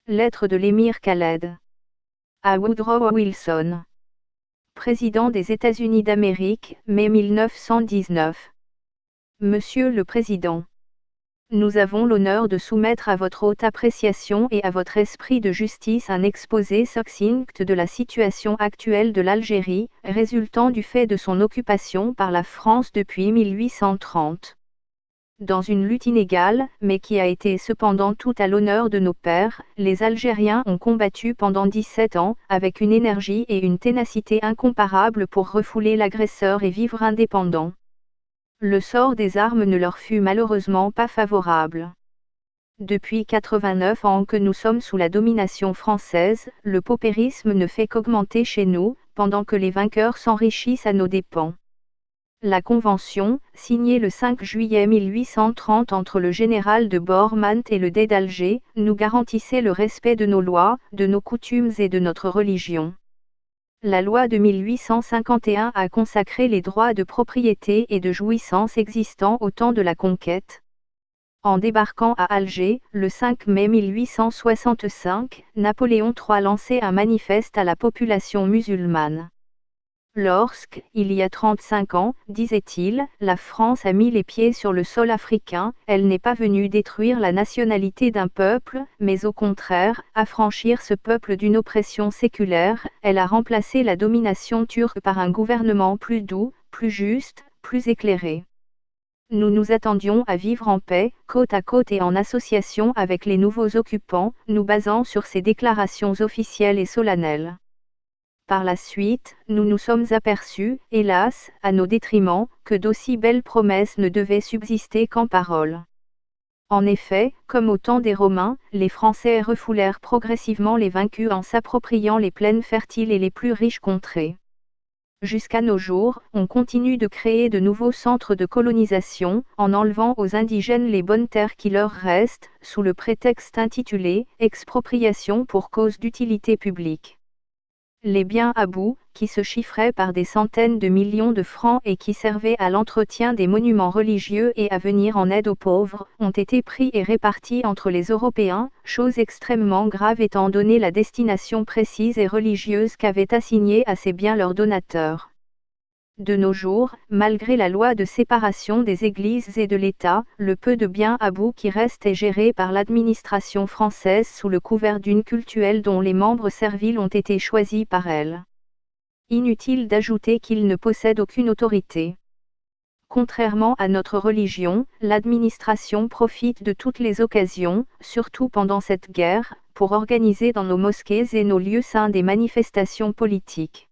Lettre de l'émir Khaled à Woodrow Wilson, président des États-Unis d'Amérique, mai 1919. Monsieur le Président, nous avons l'honneur de soumettre à votre haute appréciation et à votre esprit de justice un exposé succinct de la situation actuelle de l'Algérie, résultant du fait de son occupation par la France depuis 1830. Dans une lutte inégale, mais qui a été cependant tout à l'honneur de nos pères, les Algériens ont combattu pendant 17 ans, avec une énergie et une ténacité incomparables pour refouler l'agresseur et vivre indépendants. Le sort des armes ne leur fut malheureusement pas favorable. Depuis 89 ans que nous sommes sous la domination française, le paupérisme ne fait qu'augmenter chez nous, pendant que les vainqueurs s'enrichissent à nos dépens. La Convention, signée le 5 juillet 1830 entre le général de Boormant et le dey d'Alger, nous garantissait le respect de nos lois, de nos coutumes et de notre religion. La loi de 1851 a consacré les droits de propriété et de jouissance existants au temps de la conquête. En débarquant à Alger, le 5 mai 1865, Napoléon III lançait un manifeste à la population musulmane. Lorsque, il y a 35 ans, disait-il, la France a mis les pieds sur le sol africain, elle n'est pas venue détruire la nationalité d'un peuple, mais au contraire, affranchir ce peuple d'une oppression séculaire, elle a remplacé la domination turque par un gouvernement plus doux, plus juste, plus éclairé. Nous nous attendions à vivre en paix, côte à côte et en association avec les nouveaux occupants, nous basant sur ces déclarations officielles et solennelles. Par la suite, nous nous sommes aperçus, hélas, à nos détriments, que d'aussi belles promesses ne devaient subsister qu'en paroles. En effet, comme au temps des Romains, les Français refoulèrent progressivement les vaincus en s'appropriant les plaines fertiles et les plus riches contrées. Jusqu'à nos jours, on continue de créer de nouveaux centres de colonisation, en enlevant aux indigènes les bonnes terres qui leur restent, sous le prétexte intitulé « expropriation pour cause d'utilité publique ». Les biens Abou, qui se chiffraient par des centaines de millions de francs et qui servaient à l'entretien des monuments religieux et à venir en aide aux pauvres, ont été pris et répartis entre les Européens, chose extrêmement grave étant donné la destination précise et religieuse qu'avaient assignée à ces biens leurs donateurs. De nos jours, malgré la loi de séparation des églises et de l'État, le peu de biens Abou qui reste est géré par l'administration française sous le couvert d'une cultuelle dont les membres serviles ont été choisis par elle. Inutile d'ajouter qu'ils ne possèdent aucune autorité. Contrairement à notre religion, l'administration profite de toutes les occasions, surtout pendant cette guerre, pour organiser dans nos mosquées et nos lieux saints des manifestations politiques.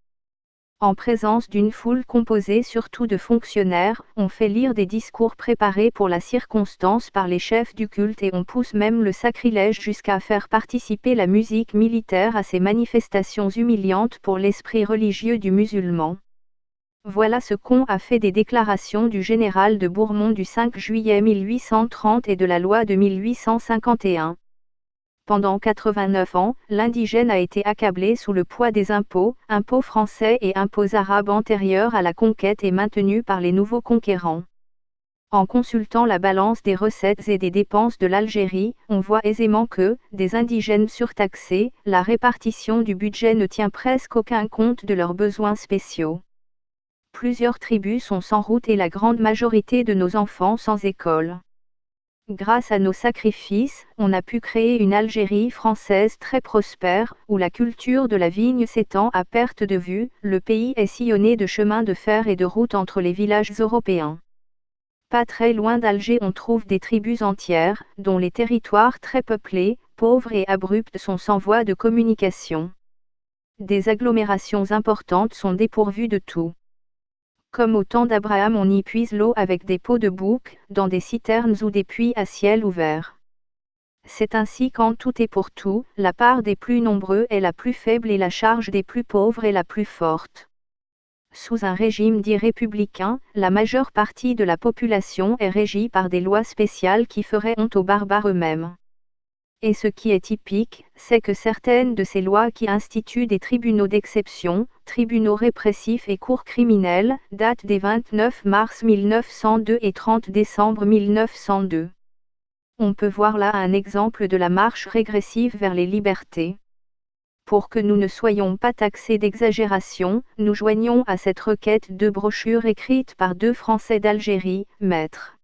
En présence d'une foule composée surtout de fonctionnaires, on fait lire des discours préparés pour la circonstance par les chefs du culte et on pousse même le sacrilège jusqu'à faire participer la musique militaire à ces manifestations humiliantes pour l'esprit religieux du musulman. Voilà ce qu'ont a fait des déclarations du général de Bourmont du 5 juillet 1830 et de la loi de 1851. Pendant 89 ans, l'indigène a été accablé sous le poids des impôts français et impôts arabes antérieurs à la conquête et maintenus par les nouveaux conquérants. En consultant la balance des recettes et des dépenses de l'Algérie, on voit aisément que, des indigènes surtaxés, la répartition du budget ne tient presque aucun compte de leurs besoins spéciaux. Plusieurs tribus sont sans route et la grande majorité de nos enfants sans école. Grâce à nos sacrifices, on a pu créer une Algérie française très prospère, où la culture de la vigne s'étend à perte de vue, le pays est sillonné de chemins de fer et de routes entre les villages européens. Pas très loin d'Alger on trouve des tribus entières, dont les territoires très peuplés, pauvres et abrupts sont sans voie de communication. Des agglomérations importantes sont dépourvues de tout. Comme au temps d'Abraham on y puise l'eau avec des pots de bouc, dans des citernes ou des puits à ciel ouvert. C'est ainsi qu'en tout et pour tout, la part des plus nombreux est la plus faible et la charge des plus pauvres est la plus forte. Sous un régime dit républicain, la majeure partie de la population est régie par des lois spéciales qui feraient honte aux barbares eux-mêmes. Et ce qui est typique, c'est que certaines de ces lois qui instituent des tribunaux d'exception, tribunaux répressifs et cours criminelles, datent des 29 mars 1902 et 30 décembre 1902. On peut voir là un exemple de la marche régressive vers les libertés. Pour que nous ne soyons pas taxés d'exagération, nous joignons à cette requête deux brochures écrites par deux Français d'Algérie, maître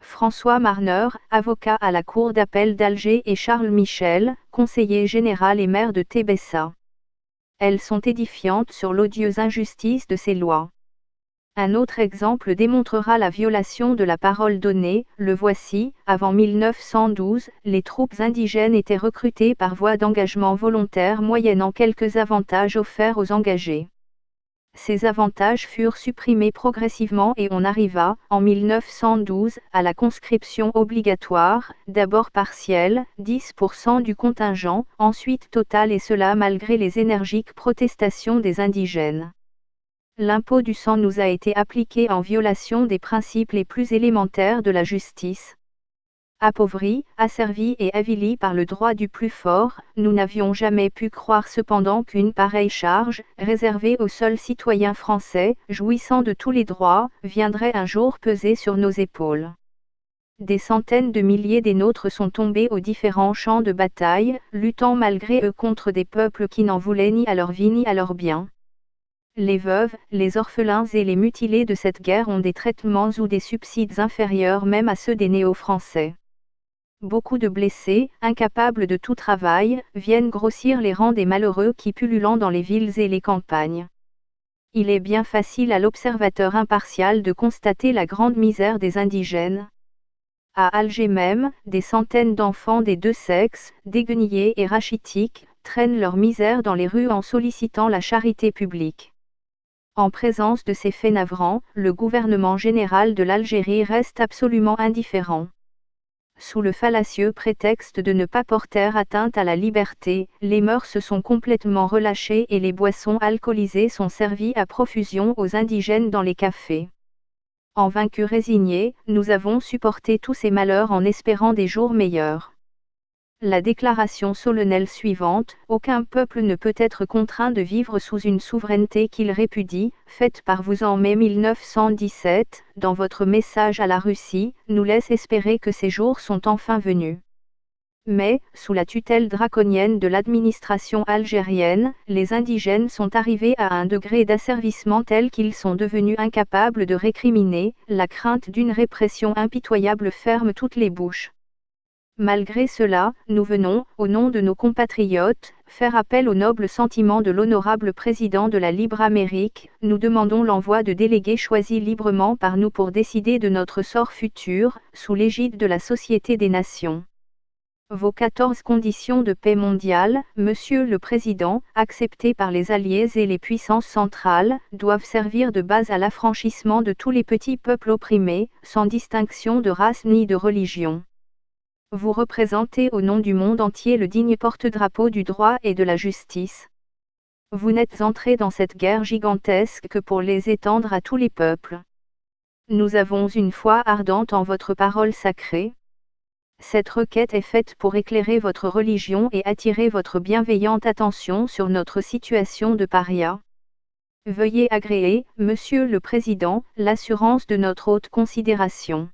François Marneur, avocat à la Cour d'appel d'Alger, et Charles Michel, conseiller général et maire de Tébessa. Elles sont édifiantes sur l'odieuse injustice de ces lois. Un autre exemple démontrera la violation de la parole donnée, le voici. Avant 1912, les troupes indigènes étaient recrutées par voie d'engagement volontaire moyennant quelques avantages offerts aux engagés. Ces avantages furent supprimés progressivement et on arriva, en 1912, à la conscription obligatoire, d'abord partielle, 10% du contingent, ensuite totale, et cela malgré les énergiques protestations des indigènes. L'impôt du sang nous a été appliqué en violation des principes les plus élémentaires de la justice. Appauvris, asservis et avilis par le droit du plus fort, nous n'avions jamais pu croire cependant qu'une pareille charge, réservée aux seuls citoyens français, jouissant de tous les droits, viendrait un jour peser sur nos épaules. Des centaines de milliers des nôtres sont tombés aux différents champs de bataille, luttant malgré eux contre des peuples qui n'en voulaient ni à leur vie ni à leurs biens. Les veuves, les orphelins et les mutilés de cette guerre ont des traitements ou des subsides inférieurs même à ceux des néo-français. Beaucoup de blessés, incapables de tout travail, viennent grossir les rangs des malheureux qui pullulent dans les villes et les campagnes. Il est bien facile à l'observateur impartial de constater la grande misère des indigènes. À Alger même, des centaines d'enfants des deux sexes, déguenillés et rachitiques, traînent leur misère dans les rues en sollicitant la charité publique. En présence de ces faits navrants, le gouvernement général de l'Algérie reste absolument indifférent. Sous le fallacieux prétexte de ne pas porter atteinte à la liberté, les mœurs sont complètement relâchées et les boissons alcoolisées sont servies à profusion aux indigènes dans les cafés. En vaincus résignés, nous avons supporté tous ces malheurs en espérant des jours meilleurs. La déclaration solennelle suivante, aucun peuple ne peut être contraint de vivre sous une souveraineté qu'il répudie, faite par vous en mai 1917, dans votre message à la Russie, nous laisse espérer que ces jours sont enfin venus. Mais, sous la tutelle draconienne de l'administration algérienne, les indigènes sont arrivés à un degré d'asservissement tel qu'ils sont devenus incapables de récriminer, la crainte d'une répression impitoyable ferme toutes les bouches. Malgré cela, nous venons, au nom de nos compatriotes, faire appel au noble sentiment de l'honorable président de la Libre Amérique. Nous demandons l'envoi de délégués choisis librement par nous pour décider de notre sort futur, sous l'égide de la Société des Nations. Vos 14 conditions de paix mondiale, Monsieur le Président, acceptées par les alliés et les puissances centrales, doivent servir de base à l'affranchissement de tous les petits peuples opprimés, sans distinction de race ni de religion. Vous représentez au nom du monde entier le digne porte-drapeau du droit et de la justice. Vous n'êtes entrés dans cette guerre gigantesque que pour les étendre à tous les peuples. Nous avons une foi ardente en votre parole sacrée. Cette requête est faite pour éclairer votre religion et attirer votre bienveillante attention sur notre situation de paria. Veuillez agréer, Monsieur le Président, l'assurance de notre haute considération.